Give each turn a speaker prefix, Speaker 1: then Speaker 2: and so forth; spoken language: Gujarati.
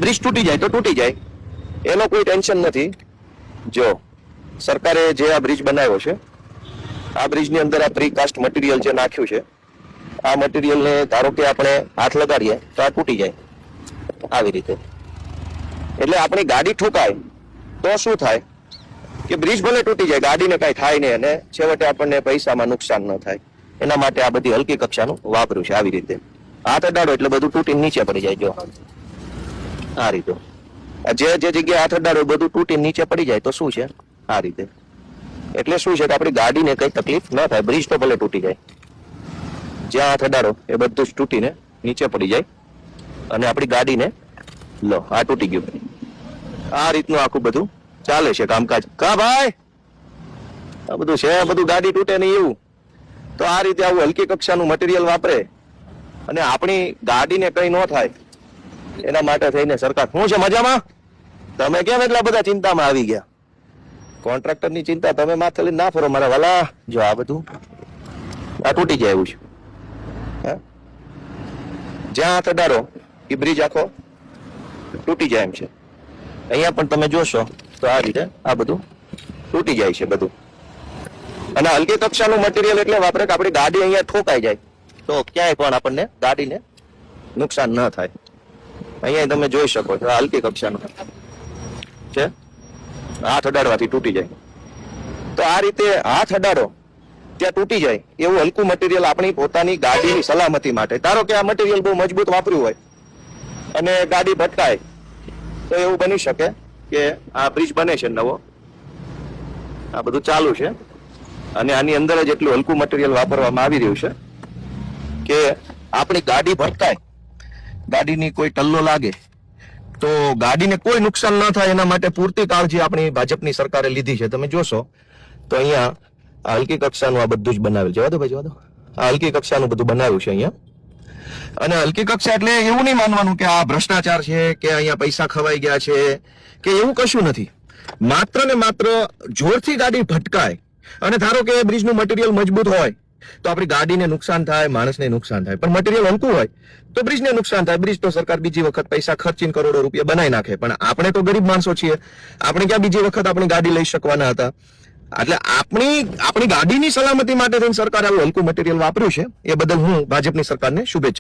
Speaker 1: બ્રિજ તૂટી જાય તો તૂટી જાય, એનો કોઈ ટેન્શન નથી. જો સરકારે જે આ બ્રિજ બનાવ્યો છે, આ બ્રિજની અંદર આ પ્રીકાસ્ટ મટીરિયલ જે નાખ્યું છે, આ મટીરિયલને ધારો કે આપણે હાથ લગાડીએ તો આ તૂટી જાય આવી રીતે. એટલે આપણી ગાડી ઠોકાય તો શું થાય કે બ્રિજ ભલે તૂટી જાય, ગાડીને કઈ થાય નહીં અને છેવટે આપણને પૈસામાં નુકસાન ન થાય. એના માટે આ બધી હલકી કક્ષાનું વાપર્યું છે. આવી રીતે હાથ અડાડો એટલે બધું તૂટીને નીચે પડી જાય. જો આ રીતે જે જગ્યાએ હાથ અડાડો બધું તૂટીને નીચે પડી જાય તો શું છે આ રીતે. એટલે શું છે કે આપણી ગાડીને કઈ તકલીફ ન થાય. બ્રિજ તો ભલે તૂટી જાય, જ્યાં હાથ અડાડો એ બધું જ તૂટીને નીચે પડી જાય અને આપણી ગાડીને લો આ તૂટી ગયું. આ રીતનું આખું બધું ચાલે છે કામકાજ. કા ભાઈ આ બધું છે, બધું ગાડી તૂટે નહીં એવું. તો આ રીતે આવું હલકી કક્ષાનું મટીરિયલ વાપરે અને આપણી ગાડીને કઈ ન થાય એના માટે થઈને સરકાર શું છે મજામાં. તમે કેમ એટલા બધા ચિંતામાં આવી ગયા? કોન્ટ્રાક્ટરની ચિંતા તમે માથે લઈને ના ફરો મારા વાલા. જો આ બધું આ તૂટી જાય એવું છે. જ્યાં હાથ અડાડો એ બ્રિજ આખો તૂટી જાય એમ છે. અહીંયા પણ તમે જોશો તો આ રીતે આ બધું તૂટી જાય છે બધું. અને હલકી કક્ષાનું મટીરિયલ એટલે વાપરે કે આપણી ગાડી અહીંયા ઠોકાઈ જાય તો ક્યાંય પણ આપણને ગાડીને નુકસાન ન થાય. અહીંયા તમે જોઈ શકો છો આ હલકી કક્ષાનું છે, હાથ અડાડવાથી તૂટી જાય. તો આ રીતે હાથ અડાડો ત્યાં તૂટી જાય એવું હલકું મટીરિયલ આપણી પોતાની ગાડીની સલામતી માટે. ધારો કે આ મટીરિયલ બહુ મજબૂત વાપર્યું હોય અને ગાડી ભટકાય તો એવું બની શકે કે આ બ્રિજ બને છે નવો, આ બધું ચાલુ છે અને આની અંદર જ એટલું હલકું મટીરિયલ વાપરવામાં આવી રહ્યું છે કે આપણી ગાડી ભટકાય, ગાડીની કોઈ ટલ્લો લાગે તો ગાડીને કોઈ નુકસાન ન થાય એના માટે પૂરતી કાળજી આપણી ભાજપની સરકારે લીધી છે. તમે જોશો તો અહીંયા આ હલકી કક્ષાનું આ બધું જ બનાવેલ. જવા દો ભાઈ, જવા દો. આ હલકી કક્ષાનું બધું બનાવ્યું છે અહીંયા. અને હલકી કક્ષા એટલે એવું નહીં માનવાનું કે આ ભ્રષ્ટાચાર છે કે અહીંયા પૈસા ખવાઈ ગયા છે કે એવું કશું નથી. માત્ર ને માત્ર જોરથી ગાડી ભટકાય અને ધારો કે બ્રિજનું મટીરિયલ મજબૂત હોય તો આપણી ગાડીને નુકસાન થાય, માણસને નુકસાન થાય. પણ મટીરિયલ હલકું હોય તો બ્રિજને નુકસાન થાય. બ્રિજ તો સરકાર બીજી વખત પૈસા ખર્ચીને કરોડો રૂપિયા બનાવી નાખે. પણ આપણે તો ગરીબ માણસો છીએ, આપણે ક્યાં બીજી વખત આપણી ગાડી લઈ શકવાના હતા. એટલે આપણી ગાડીની સલામતી માટે સરકારે આવું હલકું મટીરિયલ વાપર્યું છે. એ બદલ હું ભાજપની સરકારને શુભેચ્છા.